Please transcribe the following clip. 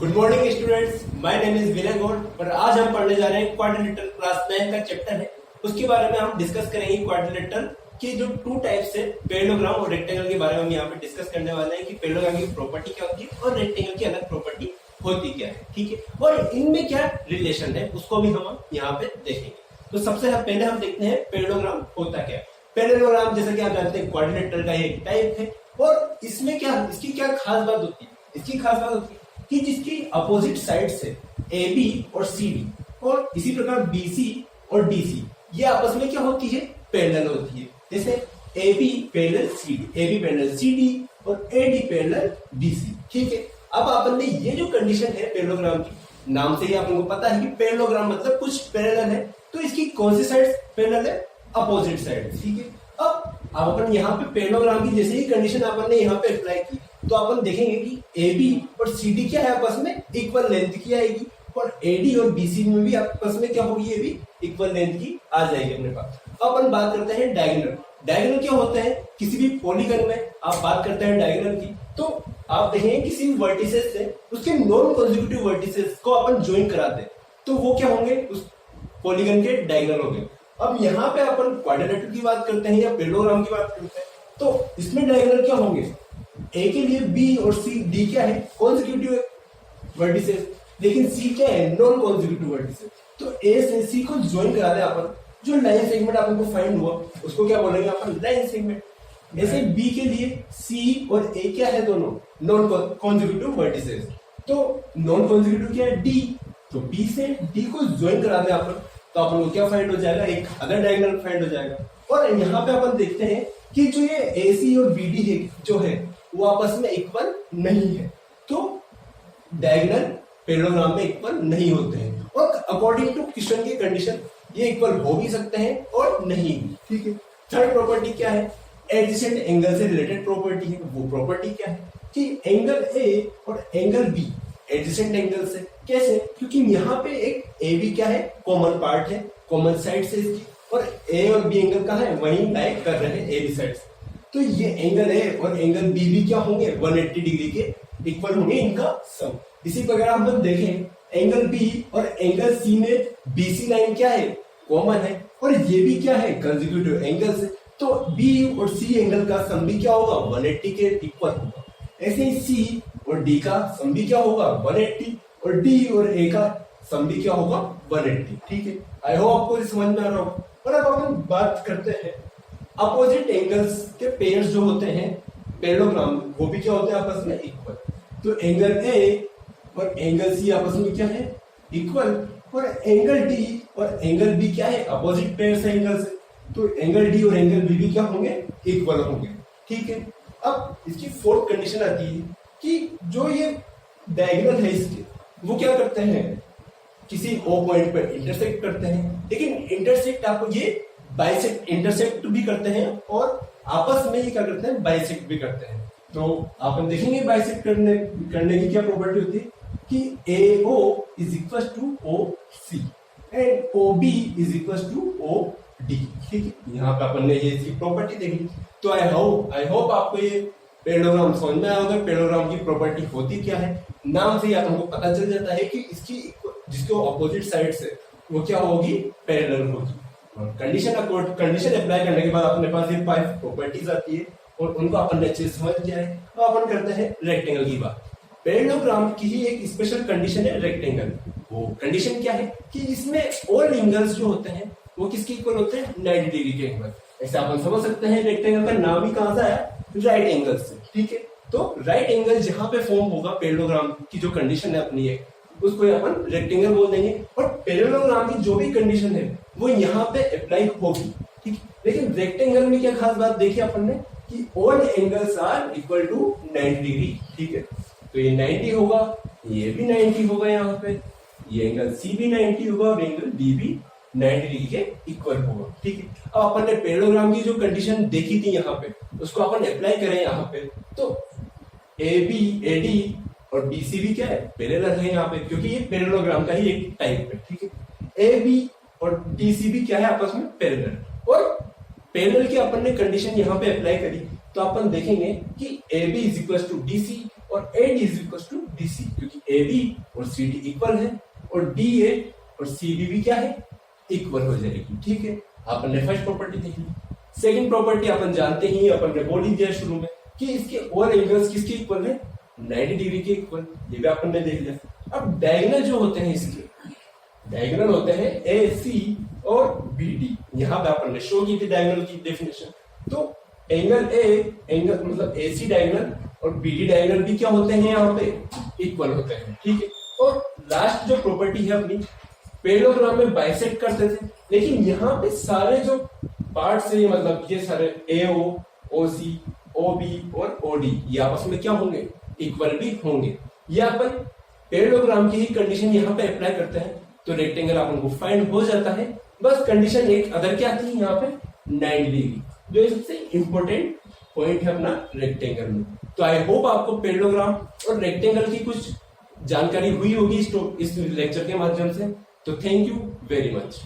Good morning students, my name is Vinay Gaur और आज हम पढ़ने जा रहे हैं क्वाड्रिलेटरल क्लास 9 का चैप्टर है। उसके बारे में हम डिस्कस करेंगे। क्वाड्रिलेटरल के जो टू टाइप्स है, पैरेललोग्राम और रेक्टेंगल के बारे में हम यहाँ पे डिस्कस करने वाले हैं कि पैरेललोग्राम की प्रॉपर्टी क्या होती है और रेक्टेंगल की अलग प्रॉपर्टी होती क्या है। ठीक है, और इनमें क्या रिलेशन है उसको भी हम यहाँ पे देखेंगे। तो सबसे पहले हम देखते हैं पैरेललोग्राम होता क्या है। पैरेललोग्राम जैसा कि आप जानते हैं क्वाड्रिलेटरल का एक टाइप है और इसमें क्या, इसकी क्या खास बात होती है? इसकी खास बात होती है कि जिसकी अपोजिट साइड्स है ए बी और सी डी और इसी प्रकार बी सी और डी सी, ये आपस में क्या होती है? पैरेलल होती है। जैसे A B parallel C D, A B parallel C D और A D parallel B C. ठीक है, अब आपने ये जो कंडीशन है पैरेललोग्राम की, नाम से ही आपको पता है कि पैरेललोग्राम मतलब कुछ पैरेलल है, तो इसकी कौन सी साइड पैरेलल है? Opposite side. ठीक है, अब अपन यहाँ पे पैरेललोग्राम की जैसे ही कंडीशन अपन ने यहाँ पे अप्लाई की तो अपन देखेंगे कि ए बी और सी डी क्या है, आपस में इक्वल लेंथ की आएगी और ए डी और बी सी में भी आपस में क्या होगी? ये भी इक्वल लेंथ की आ जाएगी अपने पास। अपन बात करते हैं डायगोनल। डायगोनल क्या होता है? किसी भी पॉलीगन में आप बात करते हैं डायगोनल की, तो आप देखेंगे किसी भी वर्टिसेस से उसके नॉन कॉन्जिक्यूटिव वर्टिसेस को अपन ज्वाइन कराते हैं तो वो क्या होंगे? उस पॉलीगन के डायगोनल होंगे। अब यहाँ पे अपन क्वाड्रिलेटरल की बात करते हैं या पैरेललोग्राम की बात करते हैं, तो इसमें डायगोनल क्या होंगे? ए के लिए बी और सी, डी क्या है? कॉन्जिक्यूटिव वर्टिसेस, लेकिन सी क्या है? Non consecutive vertices. तो ए से सी को ज्वाइन करा दे अपन, जो लाइन सेगमेंट अपन को फाइंड हुआ उसको क्या बोलेंगे अपन? Line segment. ऐसे बी के लिए सी और ए क्या है? दोनों नॉन कॉन्जिक्यूटिव वर्टिसेस। तो नॉन कॉन्जिक्यूटिव क्या है? डी। तो बी से डी को ज्वाइन करा दे अपन तो अपन को क्या फाइंड हो जाएगा? एक अदर डायगोनल फाइंड हो जाएगा। और यहाँ पे अपन देखते हैं कि जो ये ए सी और बी डी है जो है वो आपस में इक्वल नहीं है, तो डायगोनल पैरेललोग्राम में इक्वल नहीं होते हैं और अकॉर्डिंग टू क्वेश्चन की कंडीशन ये इक्वल हो भी सकते हैं और नहीं भी। ठीक है, थर्ड प्रॉपर्टी क्या है? एडजेसेंट एंगल से रिलेटेड प्रॉपर्टी है। वो प्रॉपर्टी क्या है कि एंगल ए और एंगल बी एडजेसेंट एंगल से। कैसे? क्योंकि यहाँ पे एक ए बी क्या है? कॉमन पार्ट है, कॉमन साइड से इसकी, और ए और बी एंगल कहाँ है? वहीं लाइक कर रहे हैं ए बी साइड से। तो ये एंगल ए और एंगल बी भी क्या होंगे? 180 डिग्री के इक्वल होंगे इनका सम। इसी प्रकार हम लोग देखें एंगल बी और एंगल सी में बीसी लाइन क्या है? कॉमन है और ये भी क्या है? कंसेक्यूटिव एंगल से। तो बी और सी एंगल का सम भी क्या होगा? 180 के इक्वल होगा। ऐसे ही सी और डी का सम भी क्या होगा? 180 और डी और ए का सम भी क्या होगा? 180। ठीक है, आई होप आपको समझ में आ रहा होगा। और अब अपन बात करते हैं अपोजिट एंगल्स के पेयर्स जो होते हैं पैरेललोग्राम, वो भी क्या होते हैं? आपस में इक्वल। तो एंगल ए और एंगल सी आपस में क्या है? इक्वल। और एंगल डी और एंगल बी क्या है? अपोजिट पेयर्स है एंगल से, तो एंगल डी और एंगल बी भी क्या होंगे? इक्वल होंगे। ठीक है, अब इसकी फोर्थ कंडीशन आती है कि जो ये डायगोनल है इसके, वो क्या करते हैं? किसी ओ पॉइंट पर इंटरसेक्ट करते हैं, लेकिन इंटरसेक्ट आपको ये बाइसेक्ट, इंटरसेक्ट भी करते हैं और आपस में ही क्या करते हैं? बाइसेक्ट भी करते हैं। तो अपन देखेंगे बाइसेक्ट करने की क्या प्रॉपर्टी होती है कि A O is equal to O C and O B is equal to O D. ठीक है, यहाँ पे अपन ने ये इसकी प्रॉपर्टी देखी। तो आई होप आपको ये पैरेललोग्राम समझ में आया होगा। पैरेललोग्राम की प्रॉपर्टी होती क्या है? नाम से ही आपको पता चल जाता है कि इसकी जिसको अपोजिट साइड से वो क्या होगी? पैरेलल होगी। कंडीशन अप्लाई करने के बाद अपने पास ये 5 प्रॉपर्टीज आती है और उनको अपन अच्छे से समझ लिया है। तो अपन करते हैं रेक्टेंगल की बात। पैरेललोग्राम की ही एक स्पेशल कंडीशन है रेक्टेंगल। वो कंडीशन क्या है कि इसमें ऑल एंगल्स जो होते हैं वो किसके इक्वल होते हैं? 90 डिग्री के एंगल। ऐसे अपन समझ सकते हैं रेक्टेंगल का नाम ही कहां से आया? राइट एंगल से। ठीक है, तो राइट एंगल जहां पे फॉर्म होगा पैरेललोग्राम की जो कंडीशन है अपनी है उसको अपन रेक्टेंगल बोल देंगे। और पैरेललोग्राम की जो भी कंडीशन है वो यहाँ पे अप्लाई होगी। ठीक है, लेकिन रेक्टेंगल में क्या खास बात देखी अपन ने कि all angles are equal to 90 degree. ठीक है, तो ये 90 होगा, ये भी 90 होगा, यहाँ पे ये एंगल सी भी 90 होगा और एंगल डी भी 90 डिग्री के इक्वल होगा। ठीक है, अब अपन ने पैरेललोग्राम की जो कंडीशन देखी थी यहाँ पे उसको अपन अप्लाई करें यहाँ पे, तो ए बी ए डी और बी सी भी क्या है? पैरेलल है यहाँ पे, क्योंकि ये पैरेललोग्राम का ही एक टाइप है। ठीक है, ए बी और डी सी भी क्या है? आपस में पैरेलल। और पैरेलल की अपन ने कंडीशन यहाँ पे अप्लाई करी तो अपन देखेंगे कि A B is equal to D C और A D is equal to D C, क्योंकि ए बी और सी डी इक्वल है और डी ए और सी बी भी क्या है, इक्वल हो जाएगी। ठीक है, अपन ने फर्स्ट प्रॉपर्टी देख ली। सेकंड प्रॉपर्टी अपन जानते ही, अपन ने बोल ही दिया शुरू में कि इसके और एंगल्स किसके इक्वल है, 90 डिग्री के इक्वल, ये भी अपन ने देख लिया। अब डायगोनल जो होते हैं इसके, डायगोनल होते हैं ए सी और बी डी, यहाँ पे अपन ने शो की थी डायगोनल की डेफिनेशन। तो एंगल ए, एंगल मतलब ए सी डायगोनल और बी डी डायगोनल भी क्या होते हैं, यहाँ पे इक्वल होते हैं। ठीक है, और लास्ट जो प्रॉपर्टी है अपनी, पैरेललोग्राम में बाइसेक्ट करते थे, लेकिन यहाँ पे सारे जो पार्ट्स है, मतलब ये सारे ए ओ, ओ सी, ओ बी और ओ डी, ये आपस में क्या होंगे, इक्वल भी होंगे। ये अपन पैरेललोग्राम की ही कंडीशन यहाँ पे अप्लाई करते हैं तो रेक्टेंगल अपन को फाइंड हो जाता है। बस कंडीशन एक अदर क्या थी यहाँ पे, 90 डिग्री, जो इससे इंपॉर्टेंट पॉइंट है अपना रेक्टेंगल में। तो आई होप आपको पैरेललोग्राम और रेक्टेंगल की कुछ जानकारी हुई होगी इस लेक्चर के माध्यम से। तो थैंक यू वेरी मच।